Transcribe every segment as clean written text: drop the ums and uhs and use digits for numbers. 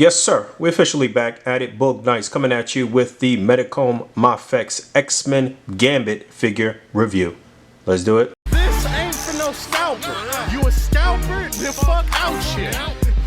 Yes, sir. We're officially back at it. Boog Nights coming at you with the Medicom Mafex X-Men Gambit figure review. Let's do it. This ain't for no scalper. You a scalper? Then fuck out shit.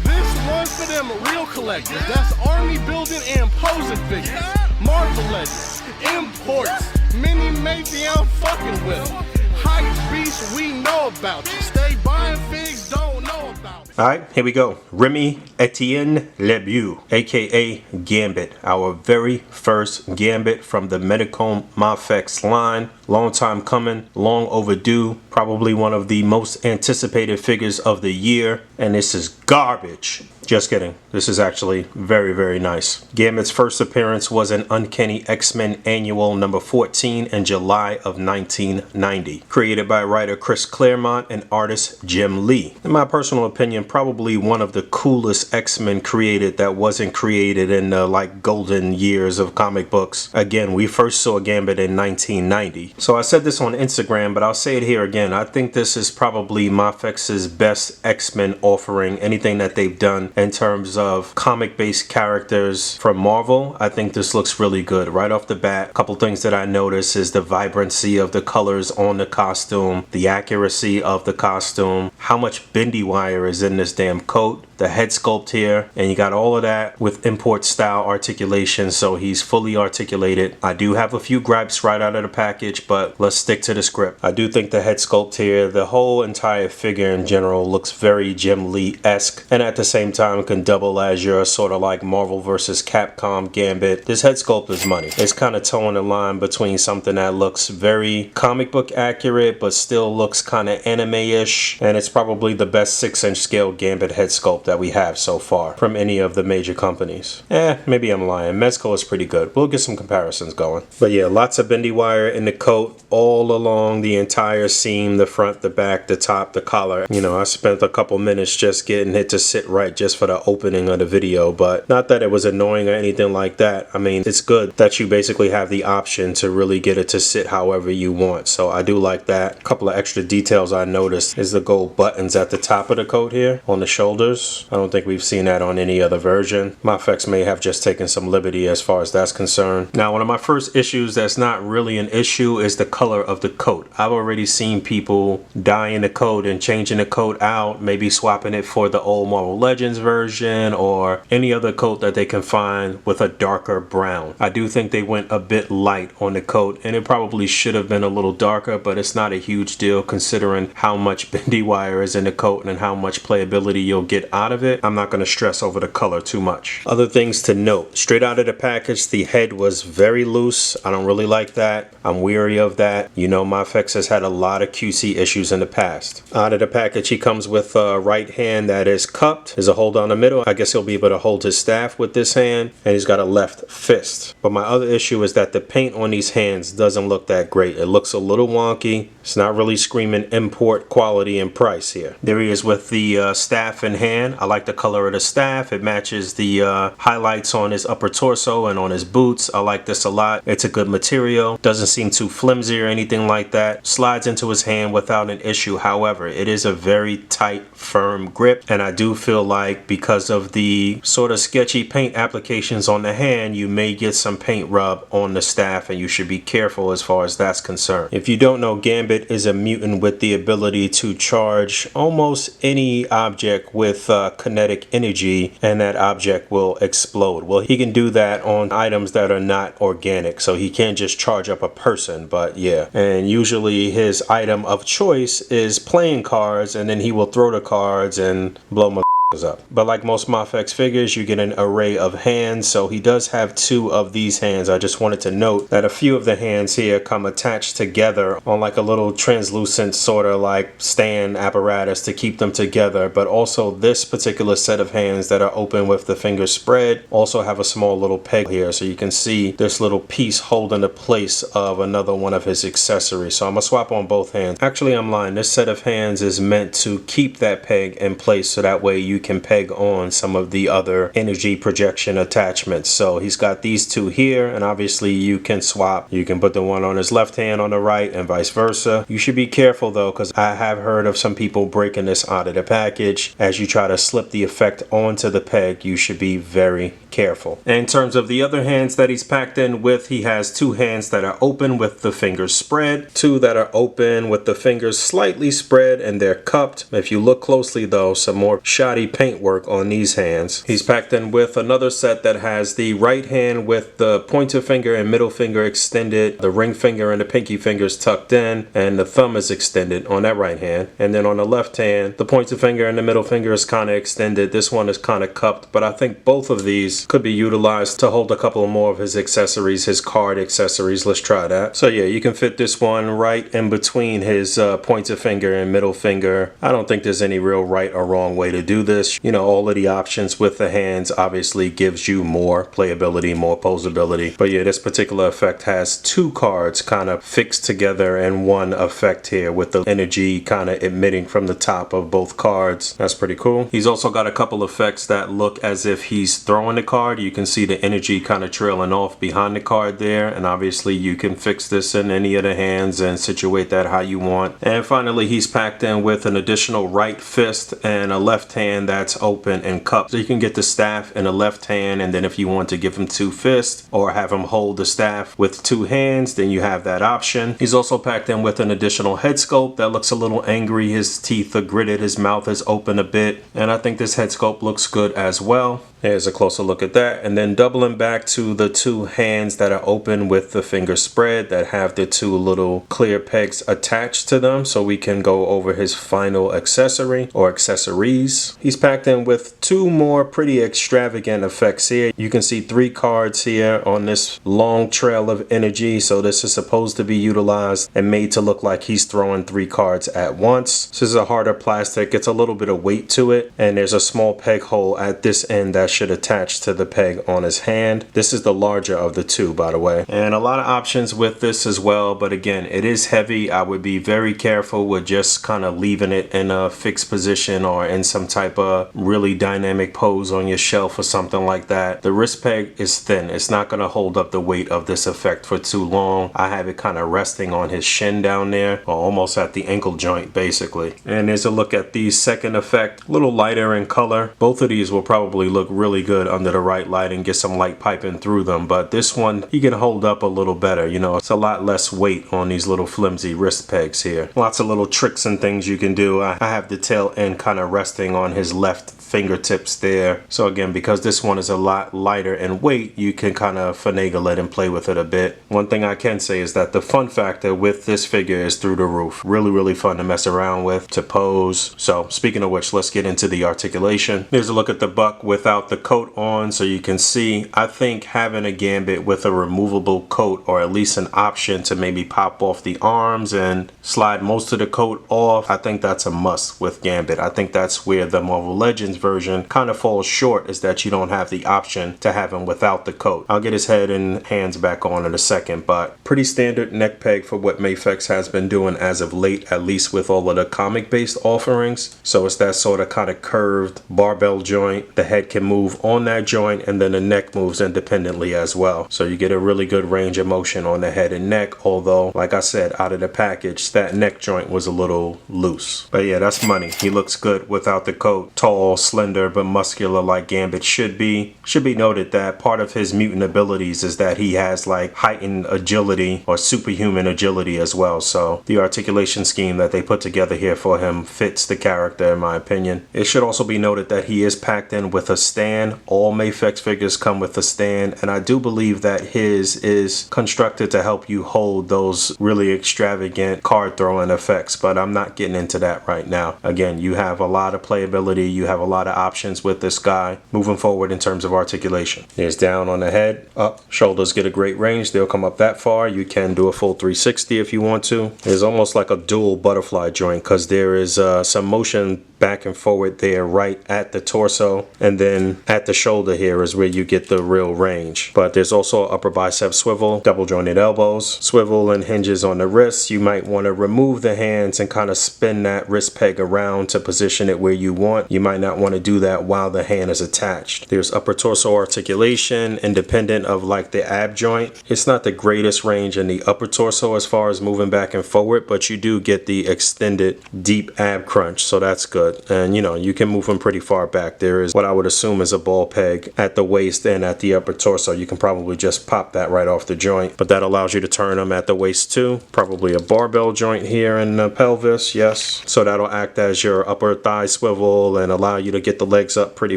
This one's for them real collectors. That's army building and posing figures. Marvel Legends, imports, mini matey, I'm fucking with them. Hype beast, we know about you. Stay buying figs, don't know about it. Alright, here we go. Remy Etienne Lebeau, aka Gambit. Our very first Gambit from the Medicom Mafex line. Long time coming, long overdue. Probably one of the most anticipated figures of the year. And this is garbage. Just kidding. This is actually very, very nice. Gambit's first appearance was in Uncanny X-Men Annual number 14 in July of 1990. Created by writer Chris Claremont and artist Jim Lee. In my personal opinion, probably one of the coolest X-Men created that wasn't created in the like golden years of comic books. Again, we first saw Gambit in 1990. So I said this on Instagram, but I'll say it here again. I think this is probably Mafex's best X-Men offering. Anything that they've done in terms of comic-based characters from Marvel, I think this looks really good. Right off the bat, a couple things that I notice is the vibrancy of the colors on the costume, the accuracy of the costume, how much bendy wire is in this damn coat, the head sculpt here, and you got all of that with import style articulation, so he's fully articulated. I do have a few gripes right out of the package, but let's stick to the script. I do think the head sculpt here, the whole entire figure in general looks very Jim Lee-esque, and at the same time can double as your sort of like Marvel versus Capcom Gambit. This head sculpt is money. It's kind of towing the line between something that looks very comic book accurate but still looks kind of anime-ish, and it's probably the best 6-inch scale Gambit head sculpt that we have so far from any of the major companies. Maybe I'm lying. Mezco is pretty good. We'll get some comparisons going. But yeah, lots of bendy wire in the coat all along the entire seam, the front, the back, the top, the collar. You know, I spent a couple minutes just getting it to sit right just for the opening of the video, but not that it was annoying or anything like that. I mean, it's good that you basically have the option to really get it to sit however you want, so I do like that. A couple of extra details I noticed is the gold buttons at the top of the coat here on the shoulders. I don't think we've seen that on any other version. Mafex may have just taken some liberty as far as that's concerned. Now, one of my first issues that's not really an issue is the color of the coat. I've already seen people dyeing the coat and changing the coat out, maybe swapping it for the old Marvel Legends version or any other coat that they can find with a darker brown. I do think they went a bit light on the coat, and it probably should have been a little darker, but it's not a huge deal considering how much bendy wire is in the coat and how much playability you'll get out of it. I'm not going to stress over the color too much. Other things to note, straight out of the package, the head was very loose. I don't really like that. I'm weary of that. You know, Mafex has had a lot of QC issues in the past. Out of the package, he comes with a right hand that is cupped. There's a hold on the middle. I guess he'll be able to hold his staff with this hand, and he's got a left fist. But my other issue is that the paint on these hands doesn't look that great. It looks a little wonky. It's not really screaming import quality and price here. There he is with the staff in hand. I like the color of the staff. It matches the highlights on his upper torso and on his boots. I like this a lot. It's a good material. Doesn't seem too flimsy or anything like that. Slides into his hand without an issue. However, it is a very tight, firm grip, and I do feel like because of the sort of sketchy paint applications on the hand, you may get some paint rub on the staff, and you should be careful as far as that's concerned. If you don't know, Gambit is a mutant with the ability to charge almost any object with kinetic energy, and that object will explode. Well, he can do that on items that are not organic, so he can't just charge up a person, but yeah. And usually his item of choice is playing cards, and then he will throw the cards and blow my up. But like most Mafex figures, you get an array of hands, so he does have 2 of these hands. I just wanted to note that a few of the hands here come attached together on like a little translucent sort of like stand apparatus to keep them together, but also this particular set of hands that are open with the fingers spread also have a small little peg here, so you can see this little piece holding the place of another one of his accessories. So I'm gonna swap on both hands. Actually, I'm lying. This set of hands is meant to keep that peg in place, so that way you you can peg on some of the other energy projection attachments. So he's got these two here, and obviously you can swap. You can put the one on his left hand on the right and vice versa. You should be careful though, because I have heard of some people breaking this out of the package. As you try to slip the effect onto the peg, you should be very careful. In terms of the other hands that he's packed in with, he has two hands that are open with the fingers spread, two that are open with the fingers slightly spread and they're cupped. If you look closely though, some more shoddy paintwork on these hands. He's packed in with another set that has the right hand with the pointer finger and middle finger extended, the ring finger and the pinky fingers tucked in, and the thumb is extended on that right hand. And then on the left hand, the pointer finger and the middle finger is kind of extended. This one is kind of cupped, but I think both of these could be utilized to hold a couple more of his accessories, his card accessories. Let's try that. So yeah, you can fit this one right in between his pointer finger and middle finger. I don't think there's any real right or wrong way to do this. You know, all of the options with the hands obviously gives you more playability, more posability. But yeah, this particular effect has two cards kind of fixed together in one effect here, with the energy kind of emitting from the top of both cards. That's pretty cool. He's also got a couple effects that look as if he's throwing the card. You can see the energy kind of trailing off behind the card there, and obviously you can fix this in any of the hands and situate that how you want. And finally, he's packed in with an additional right fist and a left hand that's open and cupped. So you can get the staff in the left hand, and then if you want to give him two fists or have him hold the staff with two hands, then you have that option. He's also packed in with an additional head sculpt that looks a little angry. His teeth are gritted, his mouth is open a bit, and I think this head sculpt looks good as well. Here's a closer look at that. And then doubling back to the two hands that are open with the finger spread that have the two little clear pegs attached to them, so we can go over his final accessory or accessories. He's packed in with two more pretty extravagant effects here. You can see three cards here on this long trail of energy. So this is supposed to be utilized and made to look like he's throwing three cards at once. This is a harder plastic. It's a little bit of weight to it, and there's a small peg hole at this end that should attach to the peg on his hand. This is the larger of the two, by the way, and a lot of options with this as well. But again, it is heavy. I would be very careful with just kind of leaving it in a fixed position or in some type of really dynamic pose on your shelf or something like that. The wrist peg is thin. It's not going to hold up the weight of this effect for too long. I have it kind of resting on his shin down there, or almost at the ankle joint basically. And there's a look at the second effect, a little lighter in color. Both of these will probably look really good under the right light and get some light piping through them, but this one he can hold up a little better. You know, it's a lot less weight on these little flimsy wrist pegs here. Lots of little tricks and things you can do. I have the tail end kind of resting on his left fingertips there. So again, because this one is a lot lighter in weight, you can kind of finagle it and play with it a bit. One thing I can say is that the fun factor with this figure is through the roof. Really fun to mess around with, to pose. So speaking of which, let's get into the articulation. Here's a look at the buck without the coat on, so you can see I think having a Gambit with a removable coat, or at least an option to maybe pop off the arms and slide most of the coat off, I think that's a must with Gambit. I think that's where the Marvel Legends version kind of falls short, is that you don't have the option to have him without the coat. I'll get his head and hands back on in a second, but pretty standard neck peg for what Mafex has been doing as of late, at least with all of the comic based offerings. So it's that sort of kind of curved barbell joint. The head can move on that joint, and then the neck moves independently as well. So you get a really good range of motion on the head and neck, although like I said, out of the package that neck joint was a little loose. But yeah, that's money. He looks good without the coat. Tall, slender, but muscular like Gambit should be. Should be noted that part of his mutant abilities is that he has like heightened agility or superhuman agility as well. So the articulation scheme that they put together here for him fits the character in my opinion. It should also be noted that he is packed in with a stand. All Mafex figures come with a stand, and I do believe that his is constructed to help you hold those really extravagant card throwing effects, but I'm not getting into that right now. Again, you have a lot of playability, you have a lot of options with this guy moving forward in terms of articulation. Here's down on the head, up, shoulders get a great range, they'll come up that far. You can do a full 360 if you want to. There's almost like a dual butterfly joint, because there is some motion back and forward there right at the torso, and then then at the shoulder here is where you get the real range. But there's also upper bicep swivel, double jointed elbows, swivel and hinges on the wrists. You might want to remove the hands and kind of spin that wrist peg around to position it where you want. You might not want to do that while the hand is attached. There's upper torso articulation independent of like the ab joint. It's not the greatest range in the upper torso as far as moving back and forward, but you do get the extended deep ab crunch, so that's good. And you know, you can move them pretty far back. There is what I would assume is a ball peg at the waist and at the upper torso. You can probably just pop that right off the joint, but that allows you to turn them at the waist too. Probably a barbell joint here in the pelvis, yes. So that'll act as your upper thigh swivel and allow you to get the legs up pretty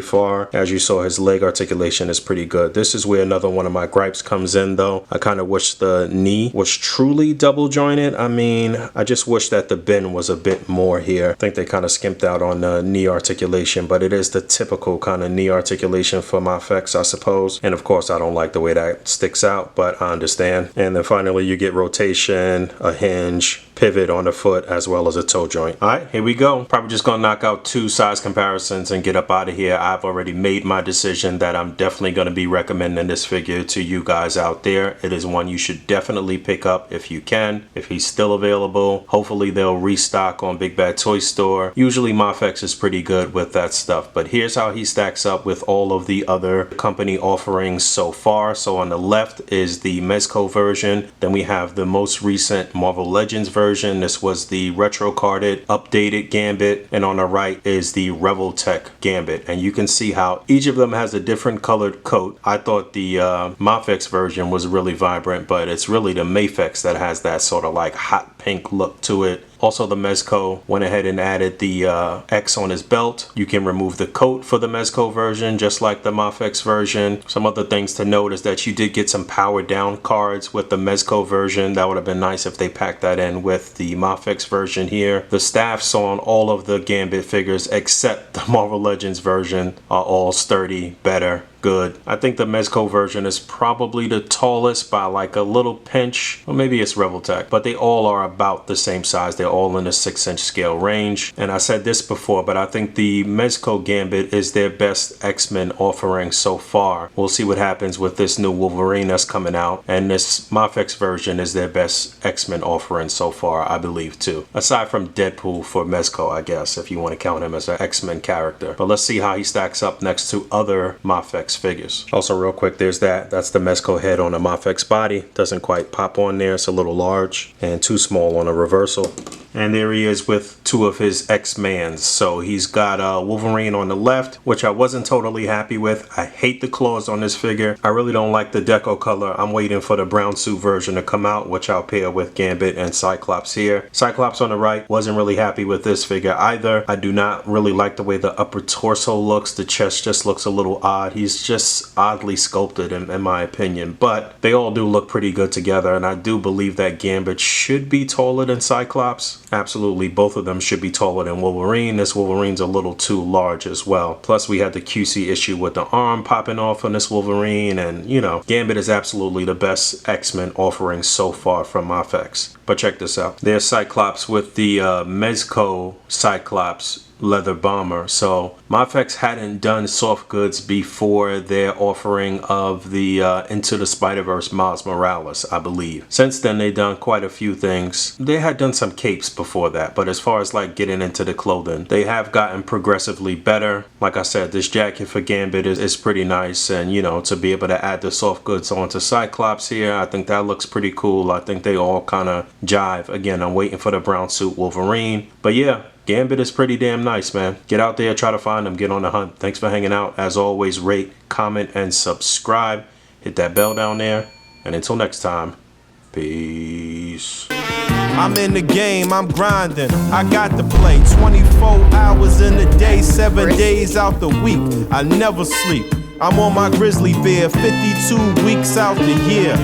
far. As you saw, his leg articulation is pretty good. This is where another one of my gripes comes in though. I kind of wish the knee was truly double jointed. I mean, I just wish that the bend was a bit more here. I think they kind of skimped out on the knee articulation, but it is the typical kind of knee articulation for Mafex, I suppose. And of course, I don't like the way that sticks out, but I understand. And then finally, you get rotation, a hinge, pivot on the foot, as well as a toe joint. All right, here we go. Probably just gonna knock out 2 size comparisons and get up out of here. I've already made my decision that I'm definitely gonna be recommending this figure to you guys out there. It is one you should definitely pick up if you can, if he's still available. Hopefully they'll restock on Big Bad Toy Store. Usually Mafex is pretty good with that stuff, but here's how he stacks up with all of the other company offerings so far. So on the left is the Mezco version. Then we have the most recent Marvel Legends version. This was the retro carded updated Gambit, and on the right is the Revel Tech Gambit, and you can see how each of them has a different colored coat. I thought the Mafex version was really vibrant, but it's really the Mafex that has that sort of like hot pink look to it. Also, the Mezco went ahead and added the X on his belt. You can remove the coat for the Mezco version, just like the Mafex version. Some other things to note is that you did get some power down cards with the Mezco version. That would have been nice if they packed that in with the Mafex version here. The staffs on all of the Gambit figures, except the Marvel Legends version, are all sturdy, better, good. I think the Mezco version is probably the tallest by like a little pinch, or maybe it's Revel Tech, but they all are about the same size. They're all in the 6-inch scale range. And I said this before, but I think the Mezco Gambit is their best X-Men offering so far. We'll see what happens with this new Wolverine that's coming out, and this Mafex version is their best X-Men offering so far, I believe too. Aside from Deadpool for Mezco, I guess, if you want to count him as an X-Men character. But let's see how he stacks up next to other Mafex figures. Also real quick, there's that's the Mezco head on a Mafex body. Doesn't quite pop on there. It's a little large and too small on a reversal. And there he is with 2 of his X-Mans. So he's got Wolverine on the left, which I wasn't totally happy with. I hate the claws on this figure. I really don't like the deco color. I'm waiting for the brown suit version to come out, which I'll pair with Gambit and Cyclops here. Cyclops on the right, wasn't really happy with this figure either. I do not really like the way the upper torso looks. The chest just looks a little odd. He's just oddly sculpted in my opinion, but they all do look pretty good together, and I do believe that Gambit should be taller than Cyclops. Absolutely, both of them should be taller than Wolverine. This Wolverine's a little too large as well. Plus, we had the QC issue with the arm popping off on this Wolverine, and you know, Gambit is absolutely the best X-Men offering so far from Mafex. But check this out. There's Cyclops with the Mezco Cyclops leather bomber. So Mafex hadn't done soft goods before their offering of the Into the Spider-Verse Miles Morales, I believe. Since then, they've done quite a few things. They had done some capes before that, but as far as like getting into the clothing, they have gotten progressively better. Like I said, this jacket for Gambit is pretty nice, and you know, to be able to add the soft goods onto Cyclops here, I think that looks pretty cool. I think they all kind of jive. Again, I'm waiting for the brown suit Wolverine, but yeah, Gambit is pretty damn nice, man. Get out there, try to find them, get on the hunt. Thanks for hanging out. As always, rate, comment, and subscribe. Hit that bell down there. And until next time, peace. I'm in the game, I'm grinding. I got to play 24 hours in a day, 7 days out the week. I never sleep. I'm on my grizzly bear, 52 weeks out the year.